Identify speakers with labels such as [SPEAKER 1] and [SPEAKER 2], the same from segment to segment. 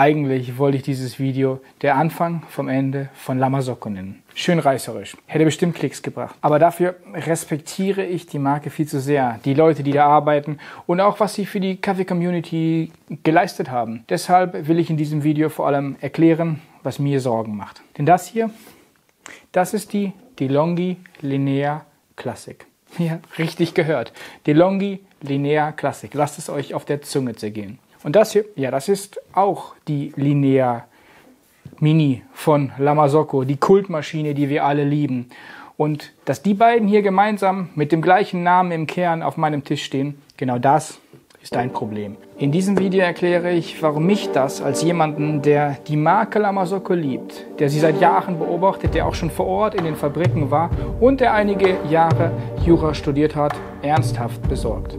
[SPEAKER 1] Eigentlich wollte ich dieses Video der Anfang vom Ende von La Marzocco nennen. Schön reißerisch. Hätte bestimmt Klicks gebracht. Aber dafür respektiere ich die Marke viel zu sehr. Die Leute, die da arbeiten und auch was sie für die Kaffee-Community geleistet haben. Deshalb will ich in diesem Video vor allem erklären, was mir Sorgen macht. Denn das hier, das ist die DeLonghi Linea Classic. Ja, richtig gehört. DeLonghi Linea Classic. Lasst es euch auf der Zunge zergehen. Und das hier, ja, das ist auch die Linea Mini von La Marzocco, die Kultmaschine, die wir alle lieben. Und dass die beiden hier gemeinsam mit dem gleichen Namen im Kern auf meinem Tisch stehen, genau das ist ein Problem. In diesem Video erkläre ich, warum mich das als jemanden, der die Marke La Marzocco liebt, der sie seit Jahren beobachtet, der auch schon vor Ort in den Fabriken war und der einige Jahre Jura studiert hat, ernsthaft besorgt.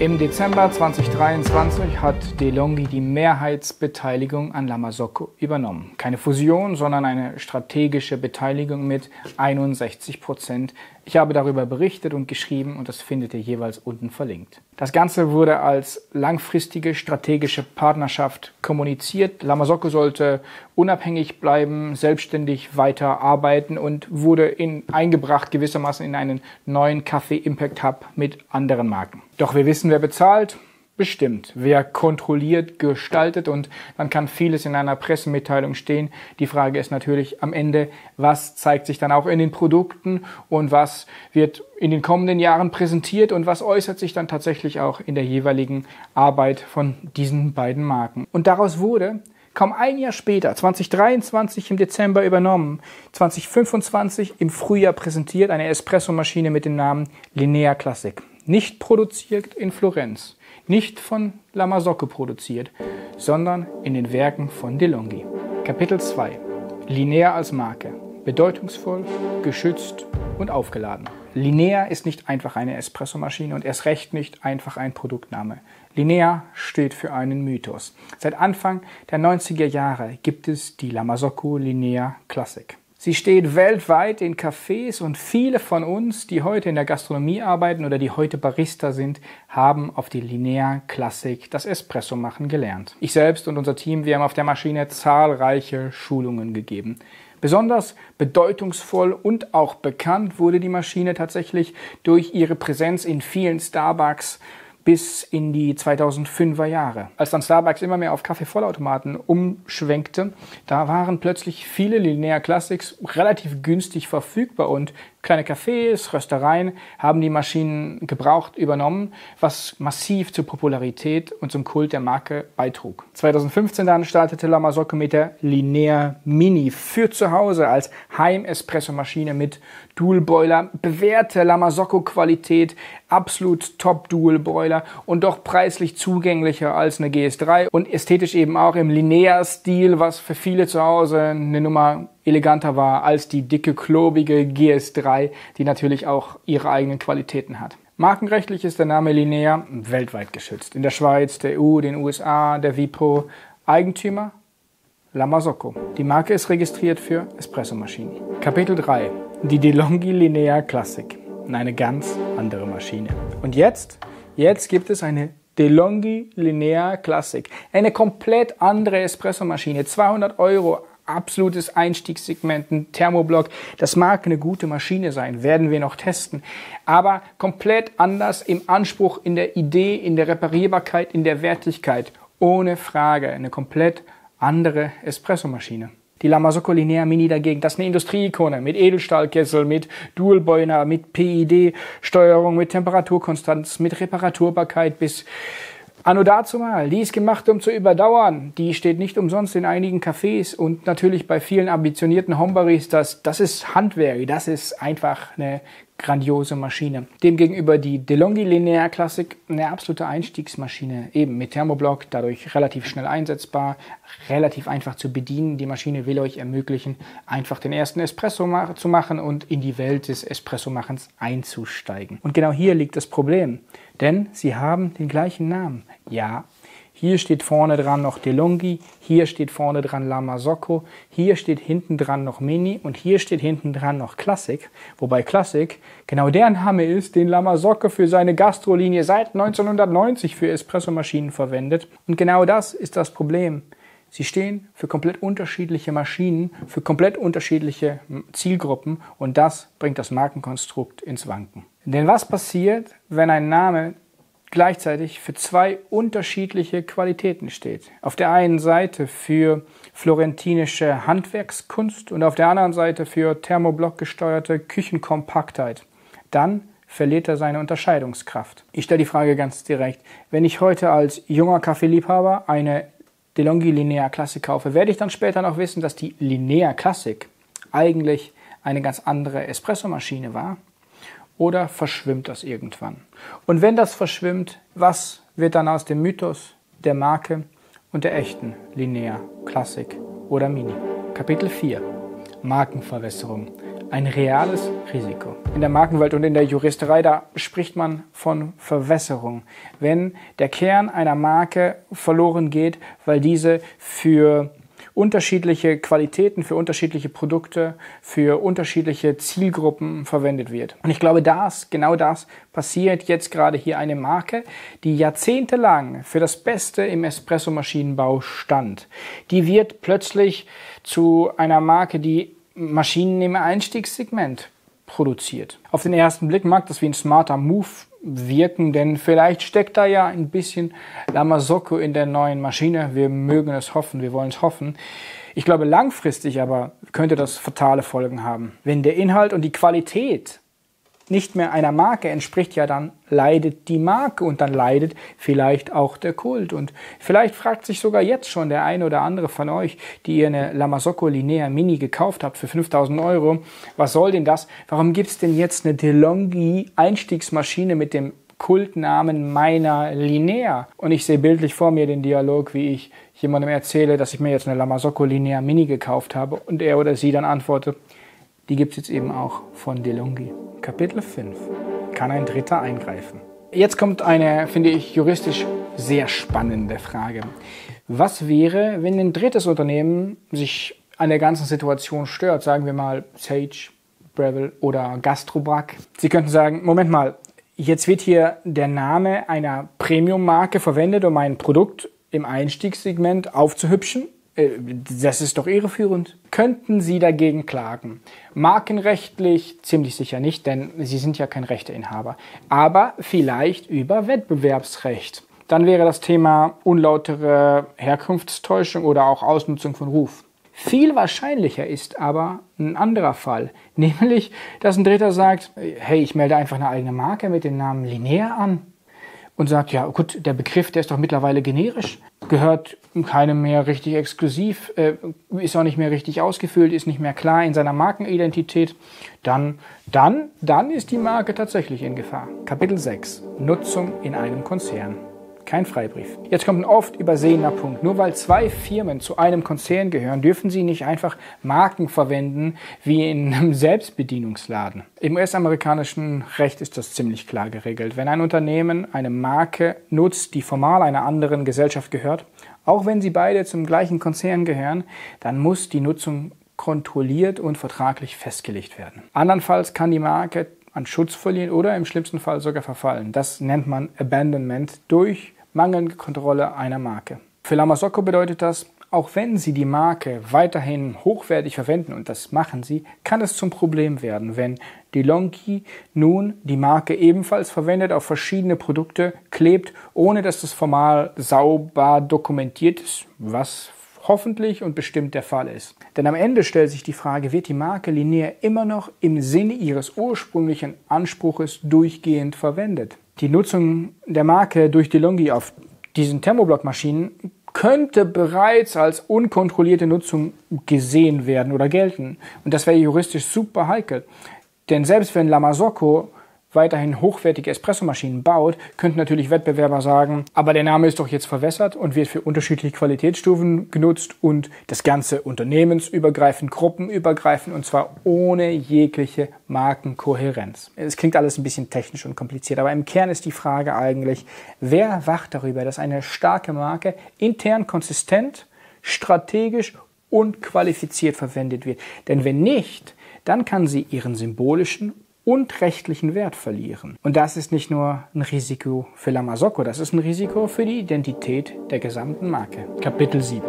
[SPEAKER 1] Im Dezember 2023 hat DeLonghi die Mehrheitsbeteiligung an La Marzocco übernommen. Keine Fusion, sondern eine strategische Beteiligung mit 61%. Ich habe darüber berichtet und geschrieben und das findet ihr jeweils unten verlinkt. Das Ganze wurde als langfristige strategische Partnerschaft kommuniziert. La Marzocco sollte unabhängig bleiben, selbstständig weiter arbeiten und wurde eingebracht gewissermaßen in einen neuen Kaffee Impact Hub mit anderen Marken. Doch wir wissen, wer bezahlt? Bestimmt. Wer kontrolliert, gestaltet und dann kann vieles in einer Pressemitteilung stehen. Die Frage ist natürlich am Ende, was zeigt sich dann auch in den Produkten und was wird in den kommenden Jahren präsentiert und was äußert sich dann tatsächlich auch in der jeweiligen Arbeit von diesen beiden Marken. Und daraus wurde kaum ein Jahr später, 2023 im Dezember übernommen, 2025 im Frühjahr präsentiert, eine Espressomaschine mit dem Namen Linea Classic. Nicht produziert in Florenz, nicht von La Marzocco produziert, sondern in den Werken von DeLonghi. Kapitel 2. Linea als Marke. Bedeutungsvoll, geschützt und aufgeladen. Linea ist nicht einfach eine Espressomaschine und erst recht nicht einfach ein Produktname. Linea steht für einen Mythos. Seit Anfang der 90er Jahre gibt es die La Marzocco Linea Classic. Sie steht weltweit in Cafés und viele von uns, die heute in der Gastronomie arbeiten oder die heute Barista sind, haben auf die Linea Classic das Espresso machen gelernt. Ich selbst und unser Team, wir haben auf der Maschine zahlreiche Schulungen gegeben. Besonders bedeutungsvoll und auch bekannt wurde die Maschine tatsächlich durch ihre Präsenz in vielen Starbucks bis in die 2005er Jahre. Als dann Starbucks immer mehr auf Kaffeevollautomaten umschwenkte, da waren plötzlich viele Linea Classics relativ günstig verfügbar und kleine Cafés, Röstereien haben die Maschinen gebraucht übernommen, was massiv zur Popularität und zum Kult der Marke beitrug. 2015 dann startete La Marzocco mit der Linea Mini für zu Hause als Heim-Espresso-Maschine mit Dual-Boiler, bewährte La Marzocco-Qualität, absolut Top-Dual-Boiler und doch preislich zugänglicher als eine GS3 und ästhetisch eben auch im Linea-Stil, was für viele zu Hause eine Nummer eleganter war als die dicke, klobige GS3, die natürlich auch ihre eigenen Qualitäten hat. Markenrechtlich ist der Name Linea weltweit geschützt. In der Schweiz, der EU, den USA, der WIPO. Eigentümer La Marzocco. Die Marke ist registriert für Espressomaschinen. Kapitel 3. Die DeLonghi Linea Classic. Eine ganz andere Maschine. Und jetzt gibt es eine DeLonghi Linea Classic. Eine komplett andere Espressomaschine. 200 €. Absolutes Einstiegssegment, ein Thermoblock. Das mag eine gute Maschine sein, werden wir noch testen. Aber komplett anders im Anspruch, in der Idee, in der Reparierbarkeit, in der Wertigkeit. Ohne Frage eine komplett andere Espressomaschine. Die La Marzocco Linea Mini dagegen, das ist eine Industrieikone mit Edelstahlkessel, mit Dual-Boiler, mit PID-Steuerung, mit Temperaturkonstanz, mit Reparaturbarkeit bis anno dazumal. Die ist gemacht, um zu überdauern. Die steht nicht umsonst in einigen Cafés und natürlich bei vielen ambitionierten Homebaristas. Das ist Handwerk, das ist einfach eine grandiose Maschine. Demgegenüber die DeLonghi Linea Classic, eine absolute Einstiegsmaschine, eben mit Thermoblock, dadurch relativ schnell einsetzbar, relativ einfach zu bedienen. Die Maschine will euch ermöglichen, einfach den ersten Espresso zu machen und in die Welt des Espresso-Machens einzusteigen. Und genau hier liegt das Problem, denn sie haben den glichen Namen. Ja, Hier steht vorne dran noch DeLonghi, hier steht vorne dran Lama Socco, hier steht hinten dran noch Mini und hier steht hinten dran noch Classic. Wobei Classic genau der Name ist, den Lama Socco für seine Gastrolinie seit 1990 für Espressomaschinen verwendet. Und genau das ist das Problem. Sie stehen für komplett unterschiedliche Maschinen, für komplett unterschiedliche Zielgruppen und das bringt das Markenkonstrukt ins Wanken. Denn was passiert, wenn ein Name gleichzeitig für zwei unterschiedliche Qualitäten steht? Auf der einen Seite für florentinische Handwerkskunst und auf der anderen Seite für thermoblockgesteuerte Küchenkompaktheit. Dann verliert er seine Unterscheidungskraft. Ich stelle die Frage ganz direkt. Wenn ich heute als junger Kaffeeliebhaber eine DeLonghi Linea Classic kaufe, werde ich dann später noch wissen, dass die Linea Classic eigentlich eine ganz andere Espressomaschine war? Oder verschwimmt das irgendwann? Und wenn das verschwimmt, was wird dann aus dem Mythos der Marke und der echten Linea Classic oder Mini? Kapitel 4. Markenverwässerung. Ein reales Risiko. In der Markenwelt und in der Juristerei, da spricht man von Verwässerung. Wenn der Kern einer Marke verloren geht, weil diese für unterschiedliche Qualitäten, für unterschiedliche Produkte, für unterschiedliche Zielgruppen verwendet wird. Und ich glaube, genau das passiert jetzt gerade hier eine Marke, die jahrzehntelang für das Beste im Espressomaschinenbau stand. Die wird plötzlich zu einer Marke, die Maschinen im Einstiegssegment produziert. Auf den ersten Blick mag das wie ein smarter Move wirken, denn vielleicht steckt da ja ein bisschen Lama Socco in der neuen Maschine. Wir mögen es hoffen, wir wollen es hoffen. Ich glaube, langfristig aber könnte das fatale Folgen haben. Wenn der Inhalt und die Qualität nicht mehr einer Marke entspricht, ja, dann leidet die Marke und dann leidet vielleicht auch der Kult. Und vielleicht fragt sich sogar jetzt schon der eine oder andere von euch, die ihr eine Lama Socco Linea Mini gekauft habt für 5.000 €, was soll denn das? Warum gibt es denn jetzt eine DeLonghi Einstiegsmaschine mit dem Kultnamen meiner Linea? Und ich sehe bildlich vor mir den Dialog, wie ich jemandem erzähle, dass ich mir jetzt eine Lama Socco Linea Mini gekauft habe und er oder sie dann antwortet, die gibt es jetzt eben auch von DeLonghi. Kapitel 5. Kann ein Dritter eingreifen? Jetzt kommt eine, finde ich, juristisch sehr spannende Frage. Was wäre, wenn ein drittes Unternehmen sich an der ganzen Situation stört? Sagen wir mal Sage, Breville oder Gastrobrac. Sie könnten sagen, Moment mal, jetzt wird hier der Name einer Premium-Marke verwendet, um ein Produkt im Einstiegssegment aufzuhübschen. Das ist doch irreführend. Könnten Sie dagegen klagen? Markenrechtlich ziemlich sicher nicht, denn Sie sind ja kein Rechteinhaber. Aber vielleicht über Wettbewerbsrecht. Dann wäre das Thema unlautere Herkunftstäuschung oder auch Ausnutzung von Ruf. Viel wahrscheinlicher ist aber ein anderer Fall, nämlich, dass ein Dritter sagt, hey, ich melde einfach eine eigene Marke mit dem Namen Linea an. Und sagt, ja gut, der Begriff, der ist doch mittlerweile generisch, gehört keinem mehr richtig exklusiv, ist auch nicht mehr richtig ausgefüllt, ist nicht mehr klar in seiner Markenidentität, dann ist die Marke tatsächlich in Gefahr. Kapitel 6. Nutzung in einem Konzern. Kein Freibrief. Jetzt kommt ein oft übersehener Punkt. Nur weil zwei Firmen zu einem Konzern gehören, dürfen sie nicht einfach Marken verwenden wie in einem Selbstbedienungsladen. Im US-amerikanischen Recht ist das ziemlich klar geregelt. Wenn ein Unternehmen eine Marke nutzt, die formal einer anderen Gesellschaft gehört, auch wenn sie beide zum gleichen Konzern gehören, dann muss die Nutzung kontrolliert und vertraglich festgelegt werden. Andernfalls kann die Marke an Schutz verlieren oder im schlimmsten Fall sogar verfallen. Das nennt man Abandonment durch mangelnde Kontrolle einer Marke. Für Lama Socco bedeutet das, auch wenn Sie die Marke weiterhin hochwertig verwenden, und das machen Sie, kann es zum Problem werden, wenn DeLonghi nun die Marke ebenfalls verwendet, auf verschiedene Produkte klebt, ohne dass das formal sauber dokumentiert ist, was hoffentlich und bestimmt der Fall ist. Denn am Ende stellt sich die Frage, wird die Marke Linea immer noch im Sinne ihres ursprünglichen Anspruches durchgehend verwendet? Die Nutzung der Marke durch DeLonghi auf diesen Thermoblock-Maschinen könnte bereits als unkontrollierte Nutzung gesehen werden oder gelten. Und das wäre juristisch super heikel. Denn selbst wenn Lama Socco weiterhin hochwertige Espressomaschinen baut, könnten natürlich Wettbewerber sagen, aber der Name ist doch jetzt verwässert und wird für unterschiedliche Qualitätsstufen genutzt und das Ganze unternehmensübergreifend, gruppenübergreifend und zwar ohne jegliche Markenkohärenz. Es klingt alles ein bisschen technisch und kompliziert, aber im Kern ist die Frage eigentlich, wer wacht darüber, dass eine starke Marke intern konsistent, strategisch und qualifiziert verwendet wird? Denn wenn nicht, dann kann sie ihren symbolischen und rechtlichen Wert verlieren. Und das ist nicht nur ein Risiko für La Marzocco, das ist ein Risiko für die Identität der gesamten Marke. Kapitel 7.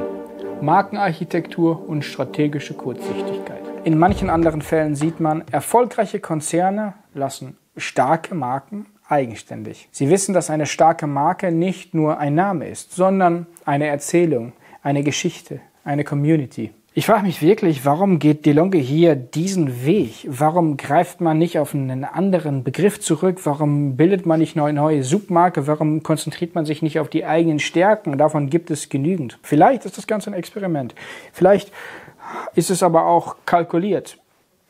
[SPEAKER 1] Markenarchitektur und strategische Kurzsichtigkeit. In manchen anderen Fällen sieht man, erfolgreiche Konzerne lassen starke Marken eigenständig. Sie wissen, dass eine starke Marke nicht nur ein Name ist, sondern eine Erzählung, eine Geschichte, eine Community. Ich frage mich wirklich, warum geht DeLonghi hier diesen Weg? Warum greift man nicht auf einen anderen Begriff zurück? Warum bildet man nicht eine neue Submarke? Warum konzentriert man sich nicht auf die eigenen Stärken? Davon gibt es genügend. Vielleicht ist das Ganze ein Experiment. Vielleicht ist es aber auch kalkuliert.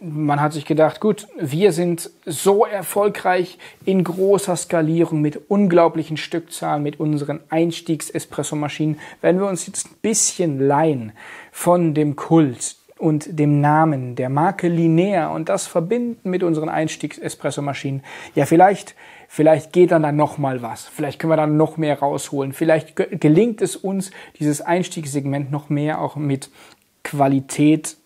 [SPEAKER 1] Man hat sich gedacht, gut, wir sind so erfolgreich in großer Skalierung mit unglaublichen Stückzahlen, mit unseren Einstiegs-Espresso-Maschinen, werden wir uns jetzt ein bisschen leihen von dem Kult und dem Namen der Marke Linea und das verbinden mit unseren Einstiegs-Espresso-Maschinen. Ja, vielleicht geht dann noch mal was. Vielleicht können wir dann noch mehr rausholen. Vielleicht gelingt es uns, dieses Einstiegssegment noch mehr auch mit Qualität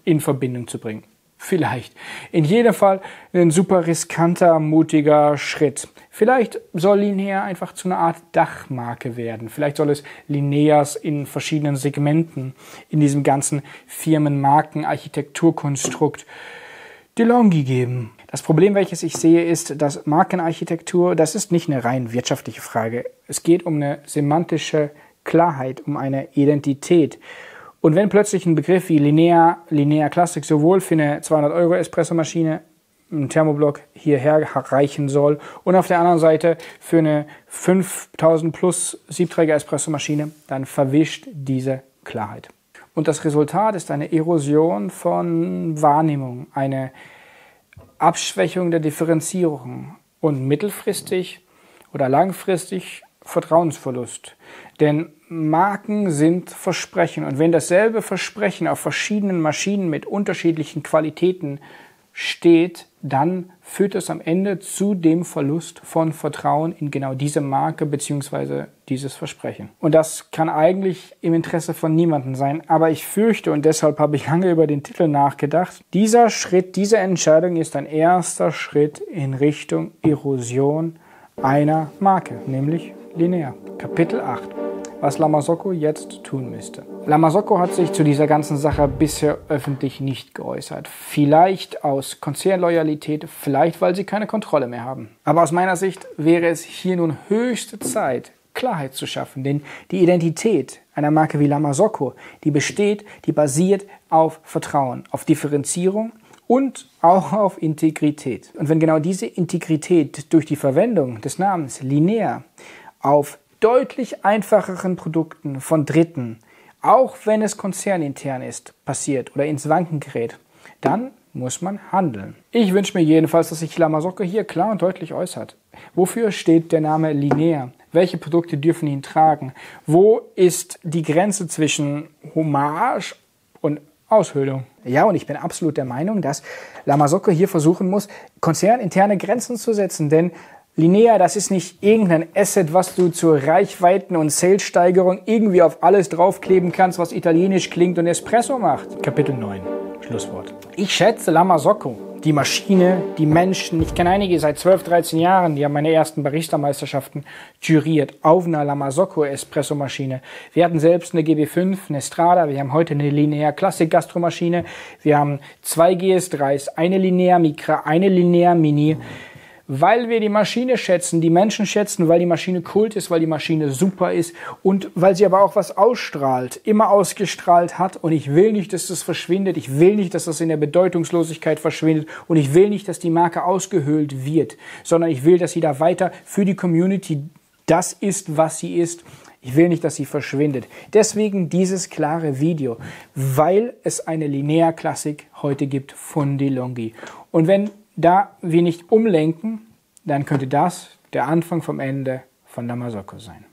[SPEAKER 1] in Verbindung zu bringen. Vielleicht. In jedem Fall ein super riskanter, mutiger Schritt. Vielleicht soll Linea einfach zu einer Art Dachmarke werden. Vielleicht soll es Lineas in verschiedenen Segmenten in diesem ganzen Firmenmarken-Architekturkonstrukt DeLonghi geben. Das Problem, welches ich sehe, ist, dass Markenarchitektur, das ist nicht eine rein wirtschaftliche Frage. Es geht um eine semantische Klarheit, um eine Identität. Und wenn plötzlich ein Begriff wie Linea Classic sowohl für eine 200 € Espressomaschine, einen Thermoblock hierher reichen soll und auf der anderen Seite für eine 5000 plus Siebträger Espressomaschine, dann verwischt diese Klarheit. Und das Resultat ist eine Erosion von Wahrnehmung, eine Abschwächung der Differenzierung und mittelfristig oder langfristig Vertrauensverlust. Denn Marken sind Versprechen und wenn dasselbe Versprechen auf verschiedenen Maschinen mit unterschiedlichen Qualitäten steht, dann führt es am Ende zu dem Verlust von Vertrauen in genau diese Marke bzw. dieses Versprechen. Und das kann eigentlich im Interesse von niemandem sein, aber ich fürchte und deshalb habe ich lange über den Titel nachgedacht, dieser Schritt, diese Entscheidung ist ein erster Schritt in Richtung Erosion einer Marke, nämlich Linea. Kapitel 8. Was La Marzocco jetzt tun müsste. La Marzocco hat sich zu dieser ganzen Sache bisher öffentlich nicht geäußert. Vielleicht aus Konzernloyalität, vielleicht weil sie keine Kontrolle mehr haben. Aber aus meiner Sicht wäre es hier nun höchste Zeit, Klarheit zu schaffen. Denn die Identität einer Marke wie La Marzocco, die basiert auf Vertrauen, auf Differenzierung und auch auf Integrität. Und wenn genau diese Integrität durch die Verwendung des Namens Linea auf deutlich einfacheren Produkten von Dritten, auch wenn es konzernintern ist, passiert oder ins Wanken gerät, dann muss man handeln. Ich wünsche mir jedenfalls, dass sich La Marzocco hier klar und deutlich äußert. Wofür steht der Name Linea? Welche Produkte dürfen ihn tragen? Wo ist die Grenze zwischen Hommage und Aushöhlung? Ja, und ich bin absolut der Meinung, dass La Marzocco hier versuchen muss, konzerninterne Grenzen zu setzen, denn Linea, das ist nicht irgendein Asset, was du zur Reichweiten- und Salessteigerung irgendwie auf alles draufkleben kannst, was italienisch klingt und Espresso macht. Kapitel 9, Schlusswort. Ich schätze La Marzocco, die Maschine, die Menschen. Ich kenne einige seit 12, 13 Jahren, die haben meine ersten Barista-Meisterschaften juriert auf einer La Marzocco Espresso-Maschine. Wir hatten selbst eine GB5, eine Strada, wir haben heute eine Linea Classic Gastromaschine, wir haben 2 GS3s, eine Linea Micra, eine Linea Mini. Weil wir die Maschine schätzen, die Menschen schätzen, weil die Maschine Kult ist, weil die Maschine super ist und weil sie aber auch was ausstrahlt, immer ausgestrahlt hat und ich will nicht, dass das verschwindet, ich will nicht, dass das in der Bedeutungslosigkeit verschwindet und ich will nicht, dass die Marke ausgehöhlt wird, sondern ich will, dass sie da weiter für die Community das ist, was sie ist. Ich will nicht, dass sie verschwindet. Deswegen dieses klare Video, weil es eine Linea Classic heute gibt von DeLonghi. Und wenn Da wir nicht umlenken, dann könnte das der Anfang vom Ende von Lama Soko sein.